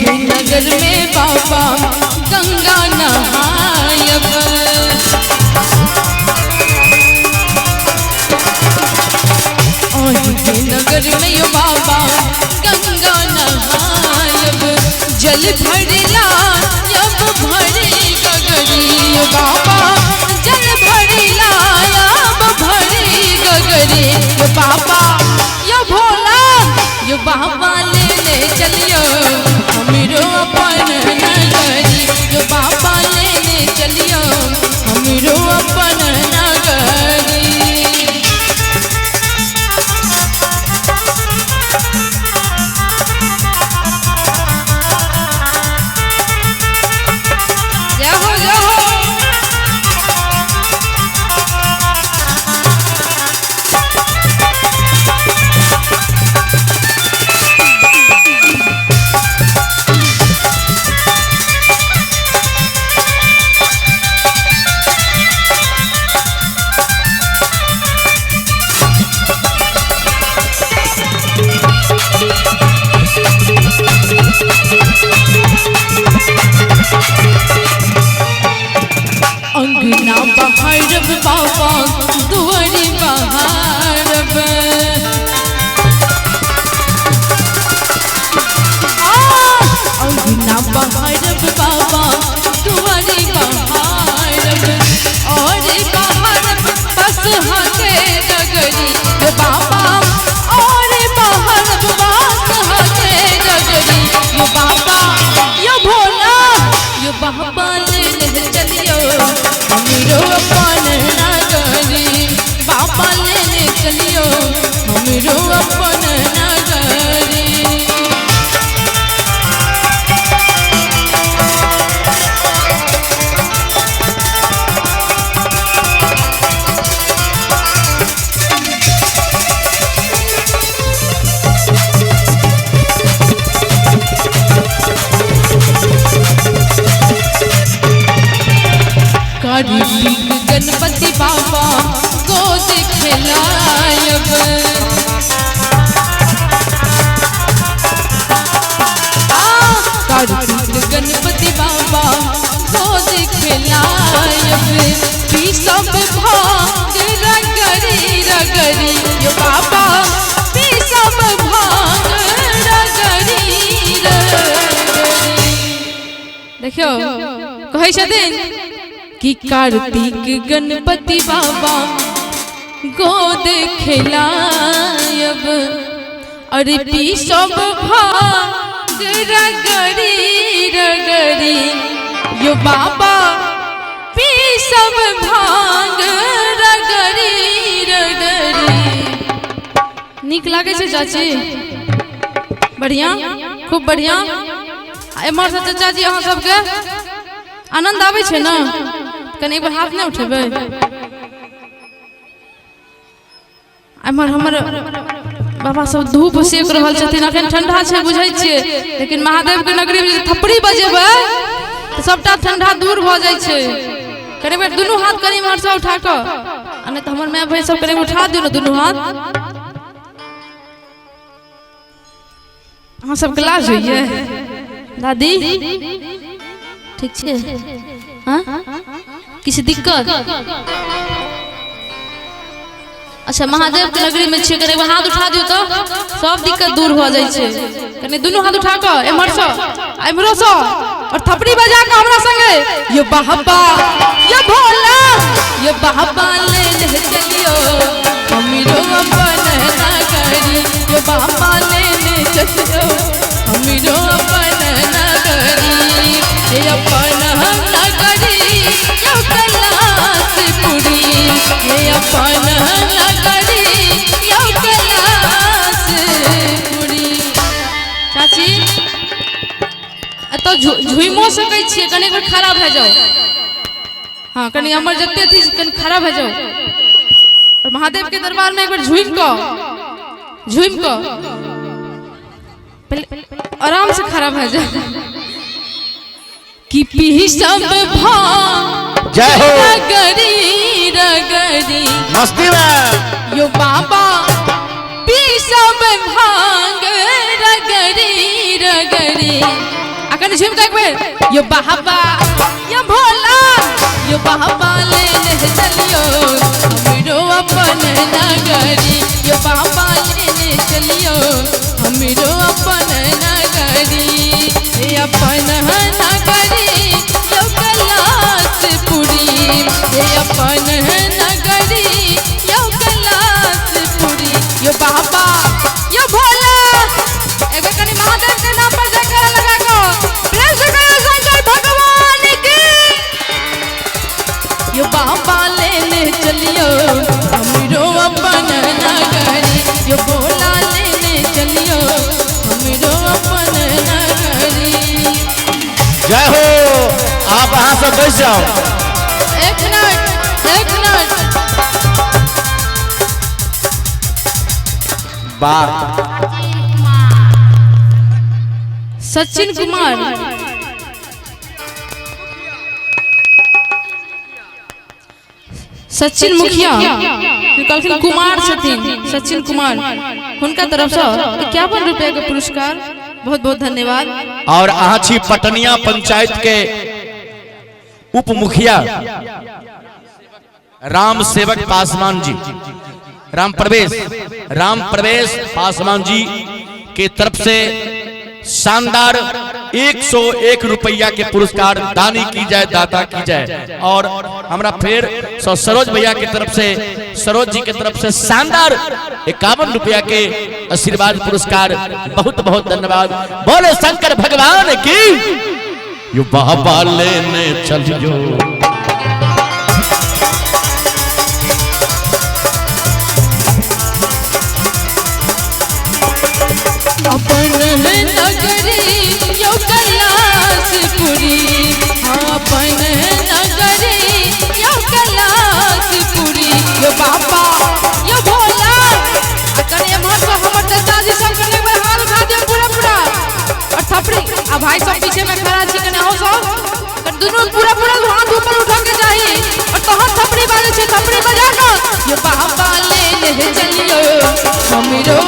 के नगर में बाबा गंगा नहायब। ओही के नगर में यो बाबा गंगा नहायब। जल भरला यब भरे गगरी यो बाबा, जल भरला यब भरे गगरी यो बाबा। यो भोला यो बाबा लेने चलियो हमरो अपन नगरी। यो बाबा लेने चलियो हमरो अपन नगरी। अंगना बहारब बाबा दुआरी बहारब। अंगना बहारब बाबा दुआरी बहारब। और बहारब बस हके नगरी यो बाबा। और बहारब बस हके नगरी यो बाबा। यो भोला यो बाबा लेने चलियो हमरो अपन नगरी। बाबा लेने चलियो हमरो अपन नगरी। कार्तिक गणपति बाबा गोद खिलायब। कार्तिक गणपति बाबा गोद खिलायब। सब भांग रगरी रगरी यो बाबा। सब भांग रगरी रगरी। देखियो कहै छथिन कि कार्तिक गणपति बाबा गोद खिलायब। अरे पी सब भांग रगरी रगरी यो बाबा। पी सब भांग रगरी रगरी। नीक लागे छे चाची? बढ़िया, खूब बढ़िया। एमहर से चाचा जी अहाँ सबके आनंद आवे छे ना? कनी एक बार हाथ नहीं उठेबे। एमहर हमर बाबा सब धूप सेक रहल छथिन। अखन ठंडा छे बुझै छिए, लेकिन महादेव के नगरी में थप्पड़ी बजेबे तो सबटा ठंडा दूर भ जाय छे। कनी बेर दुनू हाथ कनी इमहर से उठा क, आ नहीं तो हमर माय भाई सब कनी उठा दियो ना दुनू हाथ। अहाँ सब क्लास होइए दादी? ठीक छे? हाँ? किसी दिक्कत? अच्छा, महादेव के नगरी में छे, करे हाथ उठा दियो तो सब दिक्कत दूर हो जाय छे। कने दुनू हाथ उठा क एमहर से एमहरो से और थपड़ी बजा के हमरा संगे ये बाबा ये भोला ये बाबा ले चलियो हमरो अपन नगरी। ये बाबा ले चलियो हमरो अपन नगरी। ये अपन नगरी यो कैलाशपुरी। ये अपन नगरी यो कैलाशपुरी। चाची तो झुइमो सकै छियै, कनी एक बार खड़ा भए जाओ। हाँ, कनी हमर जत्ते थी कनी खड़ा भए जाओ और महादेव के दरबार में एक बार झुम को आराम से खड़ा भए जाओ। कि पी सब भांग जय हो रगरी रगरी मस्ती में यो बाबा। पी सब भांग रगरी रगरी कने झुम के एक बेर यो बाबा यो भोला यो बाबा ले ले चलियो हमरो अपन नगरी यो बाबा ले ले चलियो हमरो अपन नगरी हे अपन नगरी यो कैलाशपुरी हे अपन नगरी यो कैलाशपुरी यो बाबा यो भोला एक बार कनी महादेव के नाम पर जयकारा लगा को प्रेम से कहो शंकर भगवान की यो बाबा ले ले चलियो हमरो अपन नगरी यो भोला ले ले चलियो हमरो अपन नगरी। जय हो। आप यहाँ से बैठ जाओ। एक मिनट वाह। सचिन कुमार सचिन मुखिया कहलखिन कुमार छथिन सचिन कुमार हुनका तरफ से 51 रुपया के पुरस्कार बहुत बहुत धन्यवाद। और अहाँ छी पटनिया पंचायत के उप मुखिया राम सेवक पासवान जी, राम प्रवेश पासवान जी के तरफ से शानदार 101 रुपया के पुरस्कार दानी की जाए दाता की जाए। और हमरा फिर सरोज भैया की तरफ से सरोज जी की तरफ से शानदार 51 रुपया के आशीर्वाद पुरस्कार बहुत बहुत धन्यवाद। बोले शंकर भगवान की। यो बाबा लेने चलियो अपन नगरी यो कैलाशपुरी अपन नगरी यो कैलाशपुरी यो बाबा यो भोला कने हमर को हमर दादाजी सब कने एक बार हाथ उठा दियो पूरा और थपड़ी आ भाई सब पीछे में खड़ा छी कने हो सब दोनों पूरा हाथ ऊपर उठा के जाई और तोहर थपड़ी बाजे छे थपड़ी बजा के यो बाबा ले ले चलियो हमरो